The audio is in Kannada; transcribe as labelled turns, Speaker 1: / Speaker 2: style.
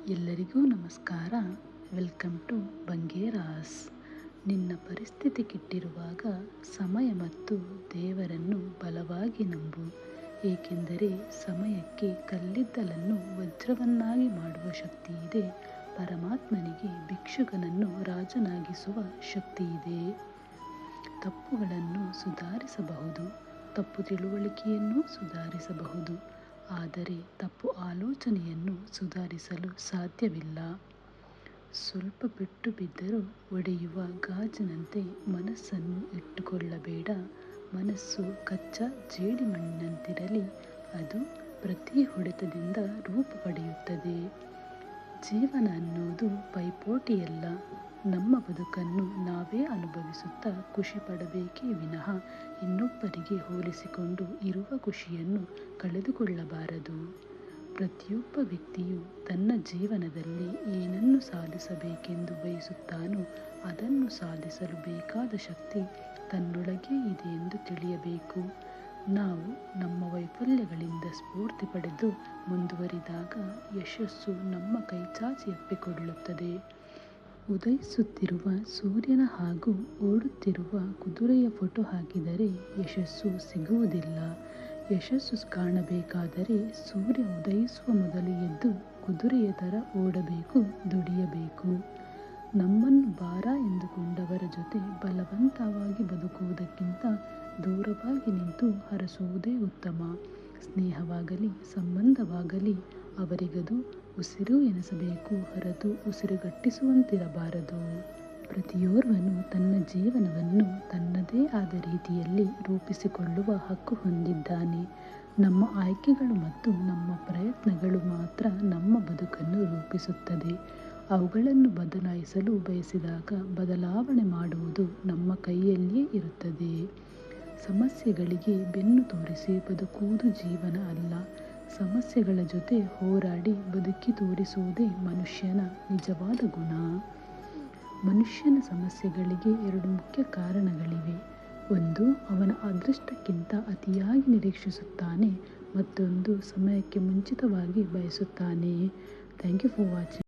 Speaker 1: ಎಲ್ಲರಿಗೂ ನಮಸ್ಕಾರ. Welcome to Bangeras. ನಿನ್ನ ಪರಿಸ್ಥಿತಿ ಕೆಟ್ಟಿರುವಾಗ ಸಮಯ ಮತ್ತು ದೇವರನ್ನು ಬಲವಾಗಿ ನಂಬು, ಏಕೆಂದರೆ ಸಮಯಕ್ಕೆ ಕಲ್ಲಿದ್ದಲನ್ನು ವಜ್ರವನ್ನಾಗಿ ಮಾಡುವ ಶಕ್ತಿ ಇದೆ. ಪರಮಾತ್ಮನಿಗೆ ಭಿಕ್ಷುಕನನ್ನು ರಾಜನಾಗಿಸುವ ಶಕ್ತಿ ಇದೆ. ತಪ್ಪುಗಳನ್ನು ಸುಧಾರಿಸಬಹುದು, ತಪ್ಪು ತಿಳುವಳಿಕೆಯನ್ನು ಸುಧಾರಿಸಬಹುದು, ಆದರೆ ತಪ್ಪು ಆಲೋಚನೆಯನ್ನು ಸುಧಾರಿಸಲು ಸಾಧ್ಯವಿಲ್ಲ. ಸ್ವಲ್ಪ ಪೆಟ್ಟು ಬಿದ್ದರೂ ಒಡೆಯುವ ಗಾಜಿನಂತೆ ಮನಸ್ಸನ್ನು ಇಟ್ಟುಕೊಳ್ಳಬೇಡ. ಮನಸ್ಸು ಕಚ್ಚಾ ಜೇಡಿಮಣ್ಣಿನಂತಿರಲಿ, ಅದು ಪ್ರತಿ ಹೊಡೆತದಿಂದ ರೂಪ ಪಡೆಯುತ್ತದೆ. ಜೀವನ ಅನ್ನೋದು ಪೈಪೋಟಿಯಲ್ಲ. ನಮ್ಮ ಬದುಕನ್ನು ನಾವೇ ಅನುಭವಿಸುತ್ತಾ ಖುಷಿ ಪಡಬೇಕೇ ವಿನಃ ಇನ್ನೊಬ್ಬರಿಗೆ ಹೋಲಿಸಿಕೊಂಡು ಇರುವ ಖುಷಿಯನ್ನು ಕಳೆದುಕೊಳ್ಳಬಾರದು. ಪ್ರತಿಯೊಬ್ಬ ವ್ಯಕ್ತಿಯು ತನ್ನ ಜೀವನದಲ್ಲಿ ಏನನ್ನು ಸಾಧಿಸಬೇಕೆಂದು ಬಯಸುತ್ತಾನೋ ಅದನ್ನು ಸಾಧಿಸಲು ಬೇಕಾದ ಶಕ್ತಿ ತನ್ನೊಳಗೇ ಇದೆ ಎಂದು ತಿಳಿಯಬೇಕು. ನಾವು ನಮ್ಮ ವೈಫಲ್ಯಗಳಿಂದ ಸ್ಫೂರ್ತಿ ಪಡೆದು ಮುಂದುವರಿದಾಗ ಯಶಸ್ಸು ನಮ್ಮ ಕೈಚಾಚಿ ಅಪ್ಪಿಕೊಳ್ಳುತ್ತದೆ. ಉದಯಿಸುತ್ತಿರುವ ಸೂರ್ಯನ ಹಾಗೂ ಓಡುತ್ತಿರುವ ಕುದುರೆಯ ಫೋಟೋ ಹಾಕಿದರೆ ಯಶಸ್ಸು ಸಿಗುವುದಿಲ್ಲ. ಯಶಸ್ಸು ಕಾಣಬೇಕಾದರೆ ಸೂರ್ಯ ಉದಯಿಸುವ ಮೊದಲು ಎದ್ದು ಕುದುರೆಯ ಥರ ಓಡಬೇಕು, ದುಡಿಯಬೇಕು. ನಮ್ಮನ್ನು ಭಾರ ಎಂದುಕೊಂಡವರ ಜೊತೆ ಬಲವಂತವಾಗಿ ಬದುಕುವುದಕ್ಕಿಂತ ದೂರವಾಗಿ ನಿಂತು ಹರಸುವುದೇ ಉತ್ತಮ. ಸ್ನೇಹವಾಗಲಿ ಸಂಬಂಧವಾಗಲಿ ಅವರಿಗದು ಉಸಿರು ಎನಿಸಬೇಕು ಹೊರತು ಉಸಿರುಗಟ್ಟಿಸುವಂತಿರಬಾರದು. ಪ್ರತಿಯೋರ್ವನು ತನ್ನ ಜೀವನವನ್ನು ತನ್ನದೇ ಆದ ರೀತಿಯಲ್ಲಿ ರೂಪಿಸಿಕೊಳ್ಳುವ ಹಕ್ಕು ಹೊಂದಿದ್ದಾನೆ. ನಮ್ಮ ಆಯ್ಕೆಗಳು ಮತ್ತು ನಮ್ಮ ಪ್ರಯತ್ನಗಳು ಮಾತ್ರ ನಮ್ಮ ಬದುಕನ್ನು ರೂಪಿಸುತ್ತದೆ. ಅವುಗಳನ್ನು ಬದಲಾಯಿಸಲು ಬಯಸಿದಾಗ ಬದಲಾವಣೆ ಮಾಡುವುದು ನಮ್ಮ ಕೈಯಲ್ಲಿಯೇ ಇರುತ್ತದೆ. ಸಮಸ್ಯೆಗಳಿಗೆ ಬೆನ್ನು ತೋರಿಸಿ ಬದುಕುವುದು ಜೀವನ ಅಲ್ಲ. ಸಮಸ್ಯೆಗಳ ಜೊತೆ ಹೋರಾಡಿ ಬದುಕಿ ತೋರಿಸುವುದೇ ಮನುಷ್ಯನ ನಿಜವಾದ ಗುಣ. ಮನುಷ್ಯನ ಸಮಸ್ಯೆಗಳಿಗೆ ಎರಡು ಮುಖ್ಯ ಕಾರಣಗಳಿವೆ. ಒಂದು, ಅವನ ಅದೃಷ್ಟಕ್ಕಿಂತ ಅತಿಯಾಗಿ ನಿರೀಕ್ಷಿಸುತ್ತಾನೆ, ಮತ್ತೊಂದು ಸಮಯಕ್ಕೆ ಮುಂಚಿತವಾಗಿ ಬಯಸುತ್ತಾನೆ. Thank you for watching.